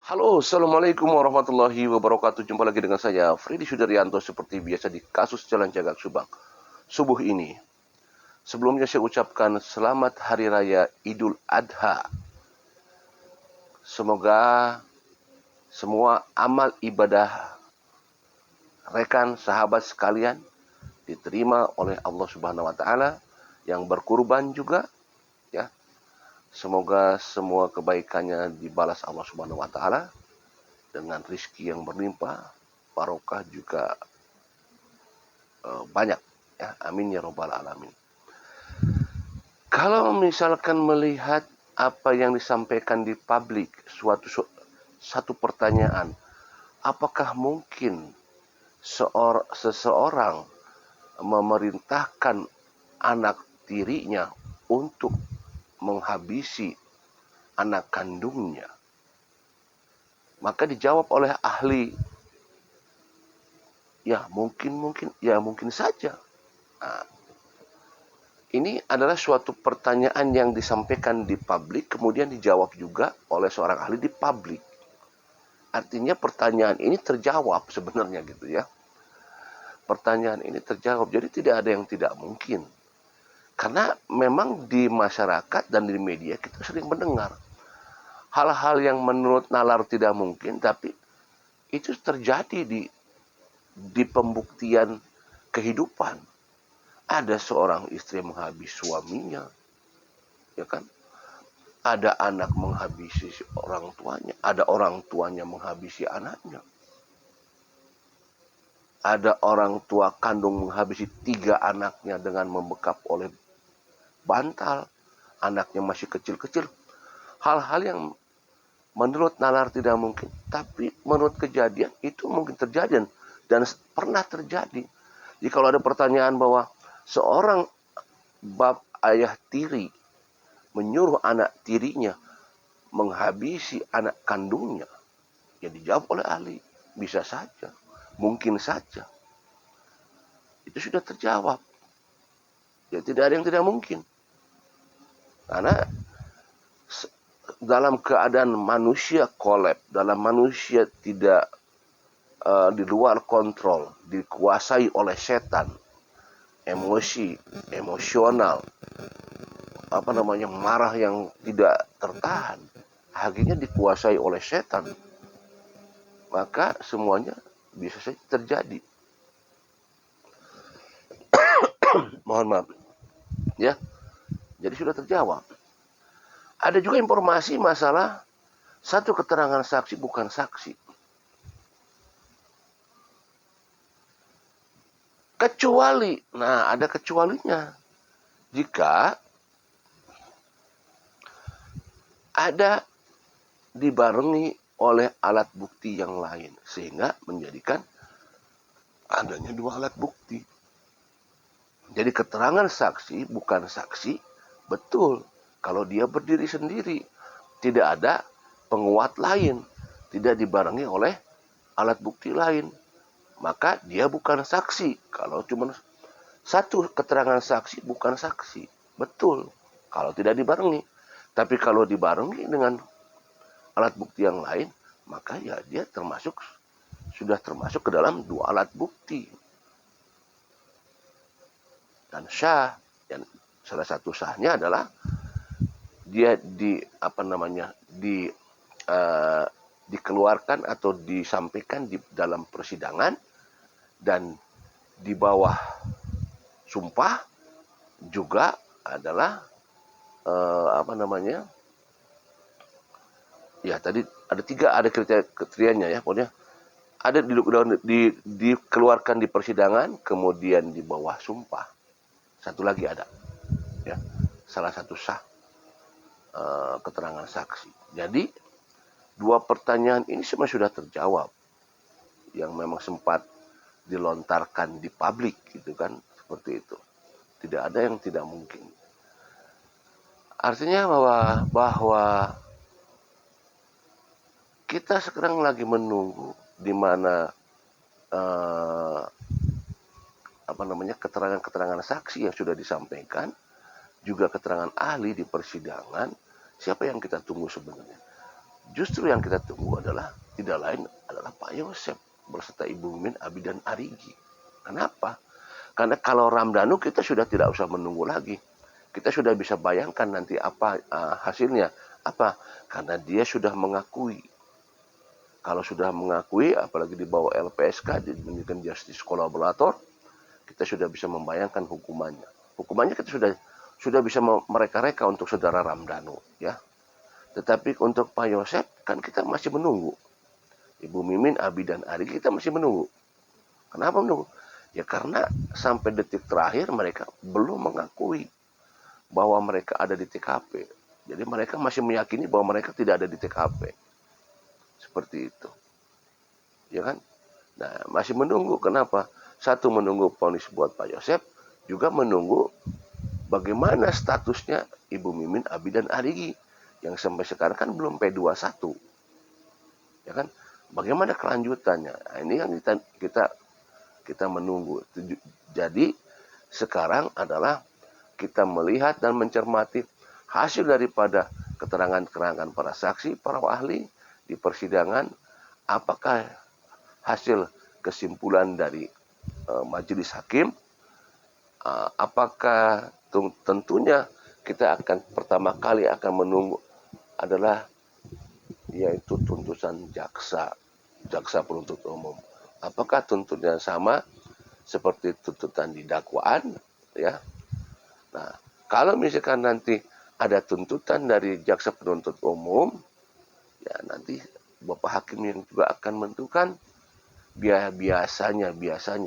Halo, Assalamualaikum warahmatullahi wabarakatuh. Jumpa lagi dengan saya, Freddy Sudaryanto, seperti biasa di kasus Jalan Cagak Subang. Subuh ini, sebelumnya saya ucapkan selamat Hari Raya Idul Adha. Semoga semua amal ibadah rekan sahabat sekalian diterima oleh Allah Subhanahu wa taala, yang berkurban juga ya. Semoga semua kebaikannya dibalas Allah Subhanahu wa taala dengan rizki yang berlimpah, barokah juga banyak ya. Amin ya robbal alamin. Kalau misalkan melihat apa yang disampaikan di publik, satu pertanyaan, apakah mungkin seseorang memerintahkan anak tirinya untuk menghabisi anak kandungnya? Maka dijawab oleh ahli, ya mungkin saja. Nah, ini adalah suatu pertanyaan yang disampaikan di publik, kemudian dijawab juga oleh seorang ahli di publik. Artinya pertanyaan ini terjawab sebenarnya gitu ya. Pertanyaan ini terjawab, jadi tidak ada yang tidak mungkin. Karena memang di masyarakat dan di media kita sering mendengar hal-hal yang menurut nalar tidak mungkin, tapi itu terjadi di pembuktian kehidupan. Ada seorang istri menghabisi suaminya, ya kan? Ada anak menghabisi orang tuanya, ada orang tuanya menghabisi anaknya. Ada orang tua kandung menghabisi 3 anaknya dengan membekap oleh bantal. Anaknya masih kecil-kecil. Hal-hal yang menurut nalar tidak mungkin, tapi menurut kejadian itu mungkin terjadi dan pernah terjadi. Jadi kalau ada pertanyaan bahwa seorang bab ayah tiri menyuruh anak tirinya menghabisi anak kandungnya, ya dijawab oleh ahli, bisa saja, mungkin saja. Itu sudah terjawab. Ya tidak ada yang tidak mungkin. Karena dalam keadaan manusia kolab, dalam manusia tidak di luar kontrol, dikuasai oleh setan, emosi, emosional, marah yang tidak tertahan, akhirnya dikuasai oleh setan, maka semuanya bisa saja terjadi. Mohon maaf ya, jadi sudah terjawab. Ada juga informasi masalah satu keterangan saksi bukan saksi, kecuali, nah ada kecualinya, jika ada dibarengi oleh alat bukti yang lain, sehingga menjadikan adanya 2 alat bukti. Jadi keterangan saksi bukan saksi, betul, kalau dia berdiri sendiri, tidak ada penguat lain, tidak dibarengi oleh alat bukti lain, maka dia bukan saksi. Kalau cuma satu keterangan saksi bukan saksi, betul, kalau tidak dibarengi. Tapi kalau dibarengi dengan alat bukti yang lain, maka ya dia sudah termasuk ke dalam 2 alat bukti. Dan sah, dan salah satu sahnya adalah dia dikeluarkan atau disampaikan di dalam persidangan dan di bawah sumpah, juga adalah ya tadi ada 3, ada kriterianya ya, pokoknya ada dikeluarkan di persidangan, kemudian di bawah sumpah. Satu lagi ada ya, salah satu sah keterangan saksi. Jadi 2 pertanyaan ini semua sudah terjawab, yang memang sempat dilontarkan di publik gitu kan, seperti itu. Tidak ada yang tidak mungkin. Artinya bahwa kita sekarang lagi menunggu di mana keterangan-keterangan saksi yang sudah disampaikan, juga keterangan ahli di persidangan. Siapa yang kita tunggu sebenarnya? Justru yang kita tunggu adalah tidak lain adalah Pak Yosep berserta Ibu Mimin, Abi dan Arigi. Kenapa? Karena kalau Ramdhanu kita sudah tidak usah menunggu lagi. Kita sudah bisa bayangkan nanti apa hasilnya. Apa? Karena dia sudah mengakui. Kalau sudah mengakui, apalagi di bawah LPSK, dijadikan justice kolaborator, kita sudah bisa membayangkan hukumannya. Hukumannya kita sudah bisa mereka-reka untuk saudara Ramdhanu, ya. Tetapi untuk Pak Yosep kan kita masih menunggu. Ibu Mimin, Abi dan Ari kita masih menunggu. Kenapa menunggu? Ya karena sampai detik terakhir mereka belum mengakui bahwa mereka ada di TKP. Jadi mereka masih meyakini bahwa mereka tidak ada di TKP. Seperti itu. Ya kan? Nah, masih menunggu. Kenapa? Satu, menunggu vonis buat Pak Yosep, juga menunggu bagaimana statusnya Ibu Mimin, Abi dan Arigi yang sampai sekarang kan belum P21. Ya kan? Bagaimana kelanjutannya? Nah, ini kan kita menunggu. Jadi sekarang adalah kita melihat dan mencermati hasil daripada keterangan-keterangan para saksi, para ahli di persidangan, apakah hasil kesimpulan dari majelis hakim, apakah tentunya kita akan pertama kali akan menunggu adalah yaitu tuntutan jaksa penuntut umum. Apakah tuntutan sama seperti tuntutan di dakwaan, ya? Nah, kalau misalkan nanti ada tuntutan dari jaksa penuntut umum, ya nanti Bapak Hakim yang juga akan menentukan biasanya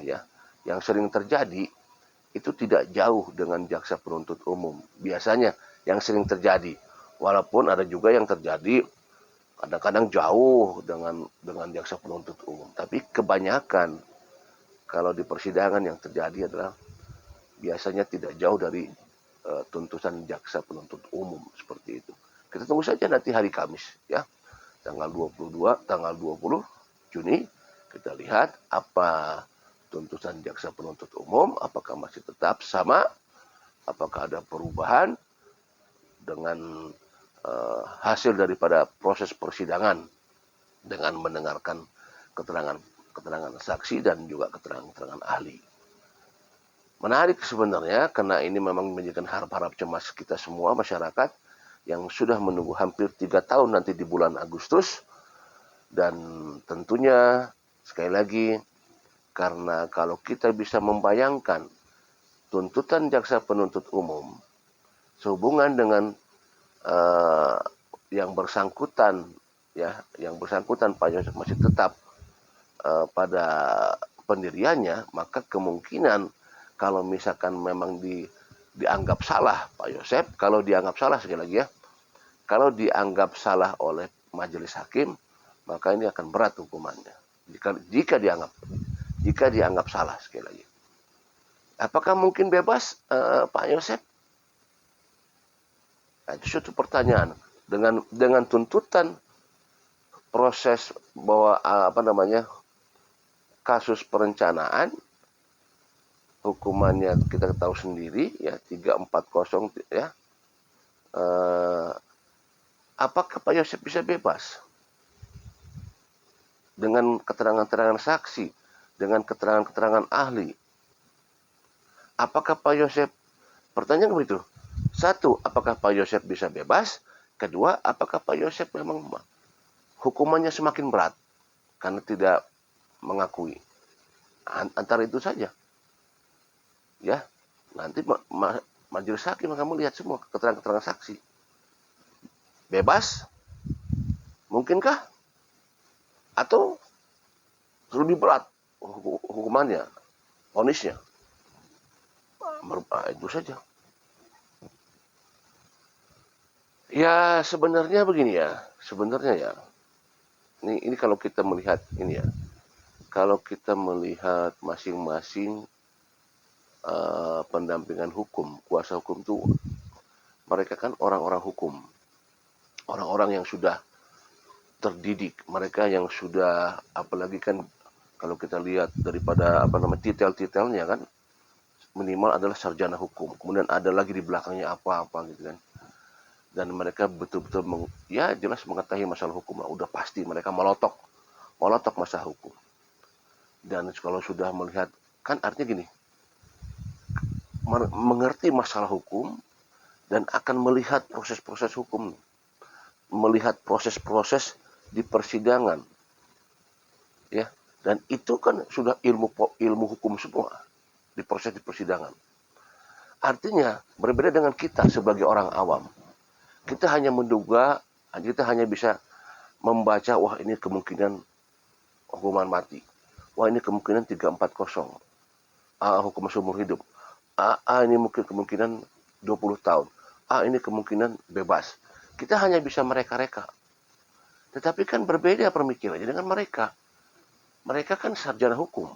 ya, yang sering terjadi itu tidak jauh dengan jaksa penuntut umum. Biasanya yang sering terjadi, walaupun ada juga yang terjadi kadang-kadang jauh dengan jaksa penuntut umum. Tapi kebanyakan kalau di persidangan yang terjadi adalah biasanya tidak jauh dari tuntutan jaksa penuntut umum seperti itu. Kita tunggu saja nanti hari Kamis, ya, tanggal 22, tanggal 20 Juni, kita lihat apa tuntutan jaksa penuntut umum, apakah masih tetap sama, apakah ada perubahan dengan hasil daripada proses persidangan dengan mendengarkan keterangan saksi dan juga keterangan ahli. Menarik sebenarnya karena ini memang menjadikan harap-harap cemas kita semua masyarakat yang sudah menunggu hampir 3 tahun nanti di bulan Agustus. Dan tentunya sekali lagi karena kalau kita bisa membayangkan tuntutan jaksa penuntut umum sehubungan dengan yang bersangkutan, ya, yang bersangkutan Pak Yosep masih tetap pada pendiriannya, maka kemungkinan kalau misalkan memang dianggap salah Pak Yosep, kalau dianggap salah sekali lagi ya, kalau dianggap salah oleh majelis hakim, maka ini akan berat hukumannya. Jika dianggap salah sekali lagi. Apakah mungkin bebas Pak Yosep? Nah, itu suatu pertanyaan. Dengan tuntutan proses bahwa kasus perencanaan, hukumannya kita tahu sendiri ya 340 ya. Apakah Pak Yosep bisa bebas? Dengan keterangan-keterangan saksi, dengan keterangan-keterangan ahli. Apakah Pak Yosep, pertanyaan begitu. Satu, apakah Pak Yosep bisa bebas? Kedua, apakah Pak Yosep memang hukumannya semakin berat karena tidak mengakui? Antara itu saja. Ya, nanti majelis hakim akan melihat semua keterangan-keterangan saksi. Bebas? Mungkinkah? Atau lebih berat hukumannya, vonisnya? Itu saja. Ya sebenarnya begini ya, ini kalau kita melihat ini ya, kalau kita melihat masing-masing pendampingan hukum, kuasa hukum itu mereka kan orang-orang hukum, orang-orang yang sudah terdidik, mereka yang sudah, apalagi kan kalau kita lihat daripada titel-titelnya kan minimal adalah sarjana hukum, kemudian ada lagi di belakangnya apa-apa gitu kan. dan mereka betul-betul ya jelas mengetahui masalah hukum lah, udah pasti mereka molotok masalah hukum. Dan kalau sudah melihat, kan artinya gini, mengerti masalah hukum dan akan melihat proses-proses hukum, melihat proses-proses di persidangan, ya. Dan itu kan sudah ilmu hukum semua di proses di persidangan. Artinya berbeda dengan kita sebagai orang awam. Kita hanya menduga, kita hanya bisa membaca, wah ini kemungkinan hukuman mati. Wah ini kemungkinan 340. Hukuman seumur hidup. Ini mungkin kemungkinan 20 tahun. Ini kemungkinan bebas. Kita hanya bisa mereka-reka. Tetapi kan berbeda pemikirannya dengan mereka. Mereka kan sarjana hukum.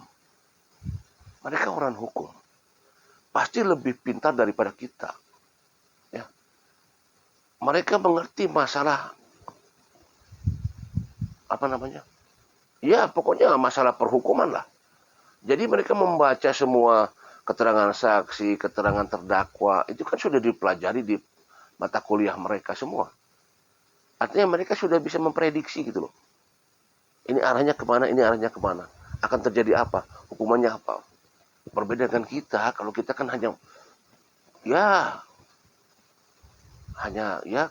Mereka orang hukum. Pasti lebih pintar daripada kita. Ya. Mereka mengerti masalah ya pokoknya masalah perhukuman lah. Jadi mereka membaca semua keterangan saksi, keterangan terdakwa, itu kan sudah dipelajari di mata kuliah mereka semua. Artinya mereka sudah bisa memprediksi gitu loh. Ini arahnya kemana, ini arahnya kemana. Akan terjadi apa, hukumannya apa. Berbeda dengan kita, kalau kita kan hanya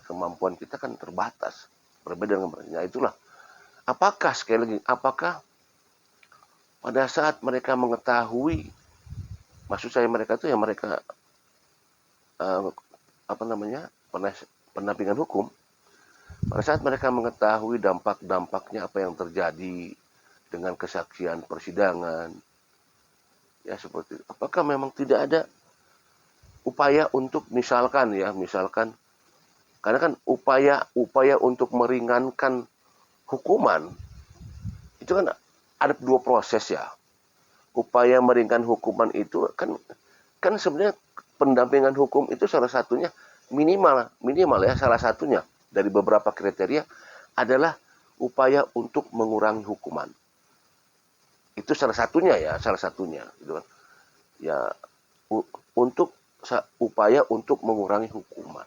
kemampuan kita kan terbatas. Berbeda dengan mereka. Itulah. Apakah sekali lagi, apakah pada saat mereka mengetahui, maksud saya mereka itu ya mereka pendampingan hukum, pada saat mereka mengetahui dampak-dampaknya apa yang terjadi dengan kesaksian persidangan, ya seperti itu. Apakah memang tidak ada upaya untuk misalkan, karena kan upaya untuk meringankan hukuman itu kan ada dua proses ya. Upaya meringankan hukuman itu kan sebenarnya pendampingan hukum itu salah satunya minimal ya, salah satunya dari beberapa kriteria adalah upaya untuk mengurangi hukuman. Itu salah satunya gitu kan. Ya untuk upaya untuk mengurangi hukuman.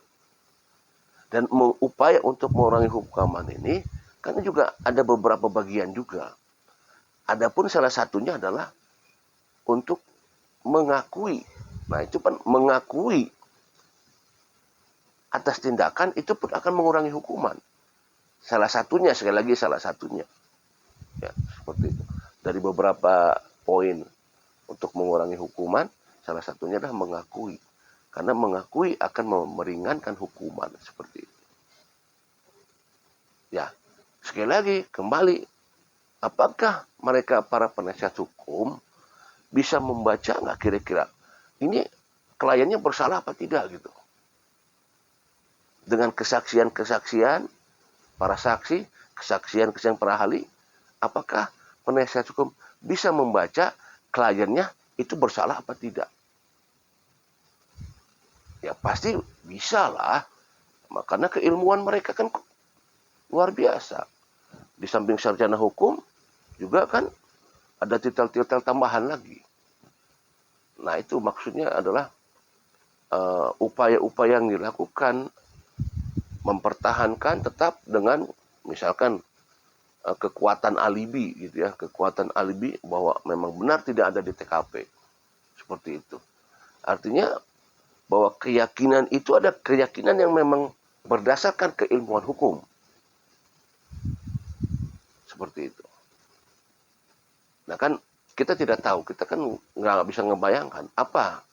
Dan upaya untuk mengurangi hukuman ini kan juga ada beberapa bagian juga. Adapun salah satunya adalah untuk mengakui. Nah, itu kan mengakui atas tindakan itu pun akan mengurangi hukuman. Salah satunya, sekali lagi salah satunya. Ya, seperti itu. Dari beberapa poin untuk mengurangi hukuman, salah satunya adalah mengakui. Karena mengakui akan meringankan hukuman seperti itu. Ya, sekali lagi kembali, apakah mereka para penasihat hukum bisa membaca nggak kira-kira ini kliennya bersalah apa tidak gitu. Dengan kesaksian para saksi, kesaksian para ahli, apakah penasihat hukum bisa membaca kliennya itu bersalah apa tidak? Ya pasti bisa lah, karena keilmuan mereka kan luar biasa. Di samping sarjana hukum juga kan ada titel-titel tambahan lagi. Nah itu maksudnya adalah upaya-upaya yang dilakukan mempertahankan tetap dengan misalkan kekuatan alibi gitu ya, kekuatan alibi bahwa memang benar tidak ada di TKP. Seperti itu. Artinya bahwa keyakinan itu ada keyakinan yang memang berdasarkan keilmuan hukum. Seperti itu. Nah kan kita tidak tahu, kita kan nggak bisa ngebayangkan apa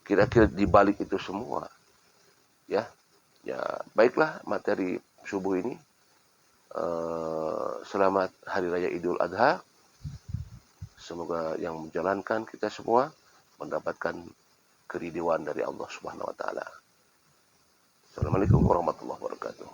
kira-kira di balik itu semua. Ya, baiklah materi subuh ini. Selamat Hari Raya Idul Adha. Semoga yang menjalankan kita semua mendapatkan keridhaan dari Allah Subhanahu wa taala. Assalamualaikum warahmatullahi wabarakatuh.